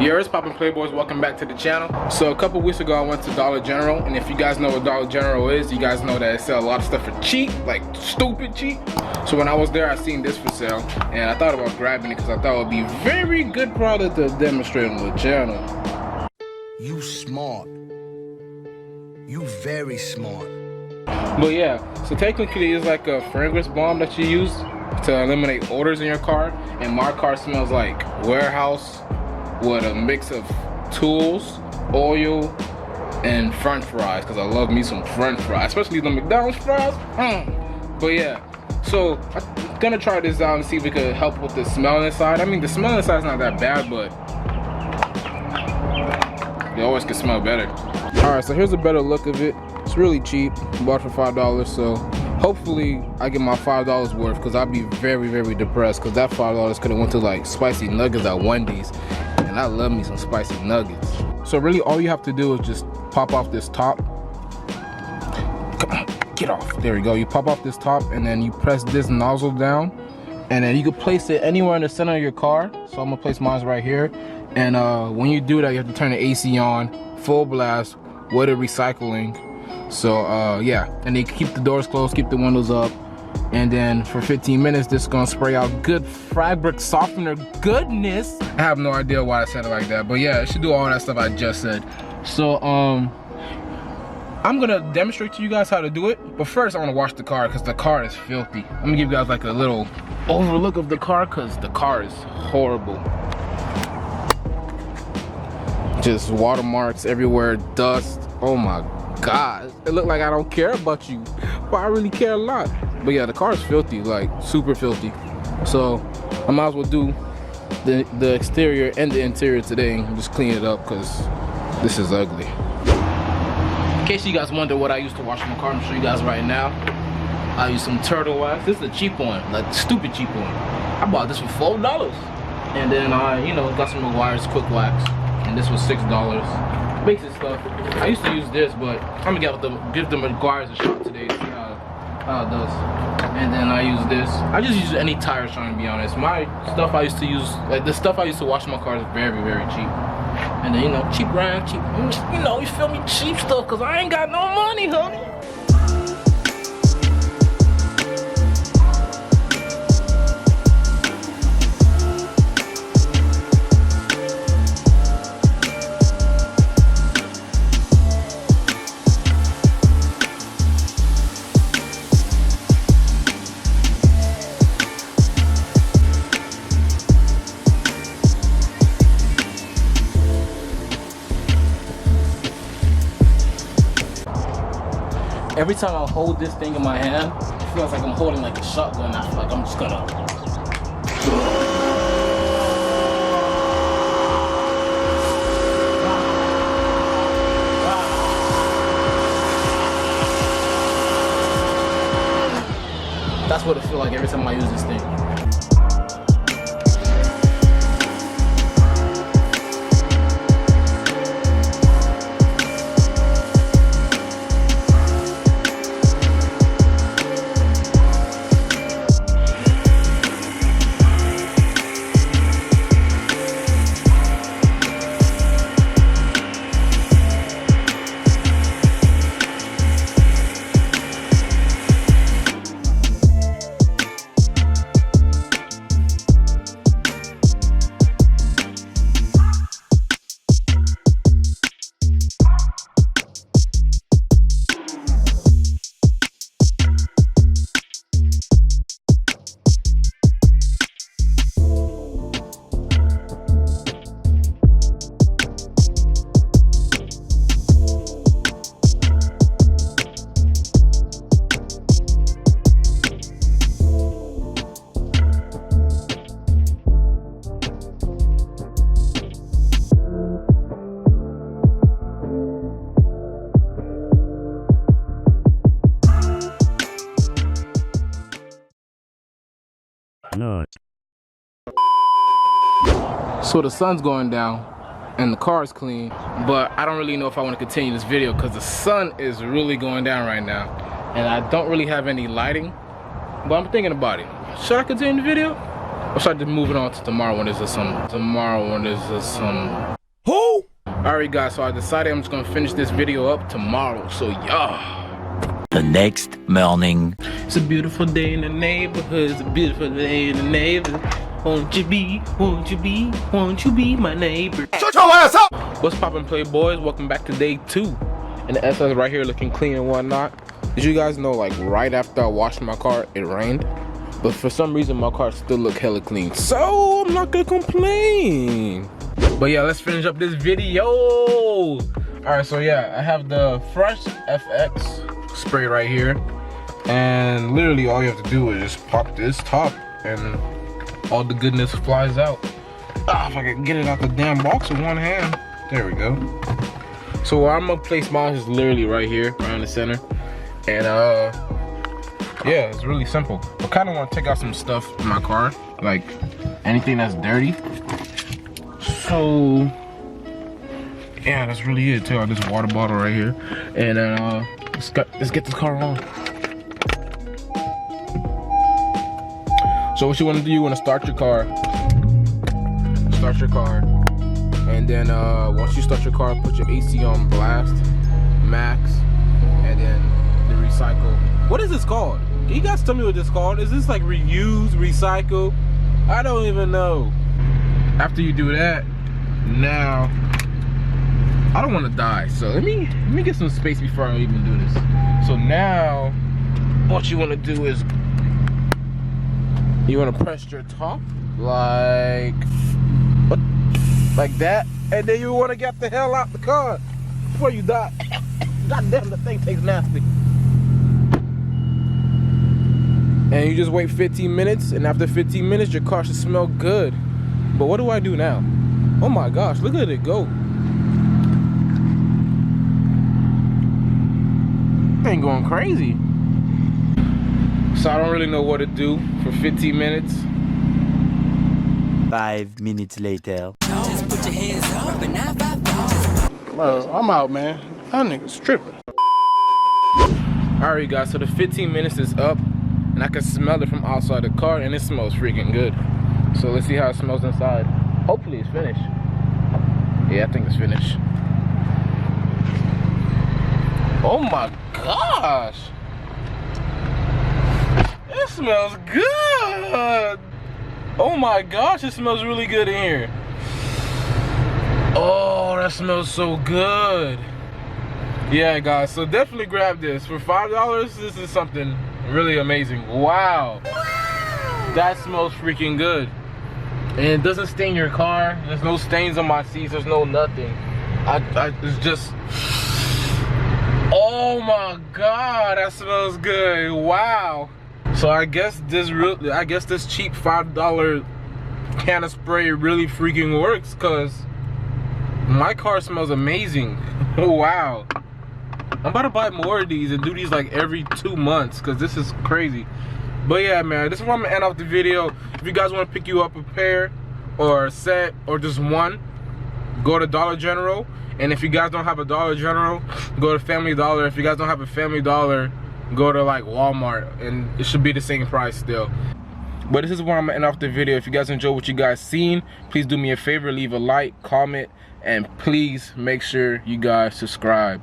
Yeah, it's poppin' Playboys, welcome back to the channel. So a couple weeks ago I went to Dollar General, and if you guys know what Dollar General is, you guys know that they sell a lot of stuff for cheap, like stupid cheap. So when I was there, I seen this for sale, and I thought about grabbing it because I thought it would be a very good product to demonstrate on the channel. You smart. You very smart. But yeah, so technically it's like a fragrance bomb that you use to eliminate odors in your car, and my car smells like warehouse with a mix of tools, oil, and french fries, because I love me some french fries, especially the McDonald's fries. But yeah, so I'm gonna try this out and see if it could help with the smell inside. I mean, the smell inside is not that bad, but they always can smell better. Alright, so here's a better look of it. It's really cheap, bought for $5, so hopefully I get my $5 worth, because I'd be very, very depressed, because that $5 could have went to like spicy nuggets at Wendy's, and I love me some spicy nuggets. So really all you have to do is just pop off this top. Come on, get off. There we go. You pop off this top, and then you press this nozzle down, and then you can place it anywhere in the center of your car. So I'm gonna place mine right here, and when you do that, you have to turn the AC on, full blast, with it recycling. So yeah, and they keep the doors closed, keep the windows up, and then for 15 minutes this is gonna spray out good fabric softener goodness. I have no idea why I said it like that, but yeah, it should do all that stuff I just said. So I'm gonna demonstrate to you guys how to do it, but first I want to wash the car because the car is filthy. I'm gonna give you guys like a little overlook of the car because the car is horrible. Just watermarks everywhere, dust. Oh my God, it looked like I don't care about you, but I really care a lot. But yeah, the car is filthy, like super filthy. So I might as well do the exterior and the interior today and just clean it up because this is ugly. In case you guys wonder what I used to wash my car, I'm gonna show you guys right now. I use some turtle wax. This is a cheap one, like stupid cheap one. I bought this for $4, and then I, got some McGuire's quick wax, and this was $6. Basic stuff. I used to use this, but I'm gonna give the McGuire's a shot today to see how it does. And then I use this. I just use any tire shine, to be honest. My stuff I used to use, like the stuff I used to wash my car, is very, very cheap. And then cheap brand, cheap. You feel me? Cheap stuff, cause I ain't got no money, honey. Every time I hold this thing in my hand, it feels like I'm holding like a shotgun. I feel like I'm just gonna. That's what it feels like every time I use this thing. No. So the sun's going down and the car is clean, but I don't really know if I want to continue this video because the sun is really going down right now and I don't really have any lighting, but I'm thinking about it. Should I continue the video? Let's start moving on to tomorrow when there's a sun. Tomorrow when there's a sun. Who? Alright guys, so I decided I'm just gonna finish this video up tomorrow. So yeah. The next morning. It's a beautiful day in the neighborhood. It's a beautiful day in the neighborhood. Won't you be my neighbor? Shut your ass up! What's poppin', Playboys? Welcome back to day 2. And the SS right here looking clean and whatnot. Did you guys know, like, right after I washed my car, it rained? But for some reason, my car still look hella clean. So I'm not gonna complain. But yeah, let's finish up this video. Alright, so yeah, I have the Fresh FX spray right here. And literally all you have to do is just pop this top and all the goodness flies out. Ah, if I can get it out the damn box with one hand. There we go. So where I'm gonna place mine is literally right here, right in the center. And yeah, it's really simple. I kind of want to take out some stuff in my car, like anything that's dirty. So yeah, that's really it. Take out this water bottle right here, and let's get this car on. So what you want to do? You want to start your car. Start your car, and then once you start your car, put your AC on blast, max, and then the recycle. What is this called? Can you guys tell me what this is called? Is this like reuse, recycle? I don't even know. After you do that, now I don't want to die, so let me get some space before I even do this. So now what you want to do is you want to press your top like that, and then you want to get the hell out the car before you die. God damn, the thing tastes nasty. And you just wait 15 minutes, and after 15 minutes, your car should smell good. But what do I do now? Oh my gosh, look at it go. Ain't going crazy. So I don't really know what to do for 15 minutes. 5 minutes later. Just put your hands up and now Bro, I'm out, man. That nigga's tripping. Alright guys, so the 15 minutes is up, and I can smell it from outside the car, and it smells freaking good. So let's see how it smells inside. Hopefully it's finished. Yeah, I think it's finished. Oh my gosh! It smells good! Oh my gosh, it smells really good in here. Oh, that smells so good. Yeah guys, so definitely grab this. For $5, this is something really amazing. Wow. That smells freaking good. And it doesn't stain your car. There's no stains on my seats. There's no nothing. It's just, oh my God, that smells good. Wow. So I guess this cheap $5 can of spray really freaking works, cause my car smells amazing. Wow. I'm about to buy more of these and do these like every 2 months, because this is crazy. But yeah, man, this is where I'm gonna end off the video. If you guys want to pick you up a pair or a set or just one, go to Dollar General. And if you guys don't have a Dollar General, go to Family Dollar. If you guys don't have a Family Dollar, go to like Walmart, and it should be the same price still. But this is where I'm gonna end off the video. If you guys enjoyed what you guys seen, please do me a favor, leave a like, comment, and please make sure you guys subscribe.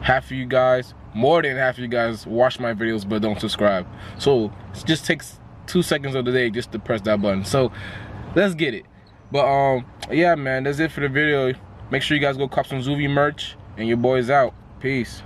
Half of you guys, more than half of you guys, watch my videos but don't subscribe. So it just takes 2 seconds of the day just to press that button. So let's get it. But yeah, man, that's it for the video. Make sure you guys go cop some Zoovie merch, and your boy's out. Peace.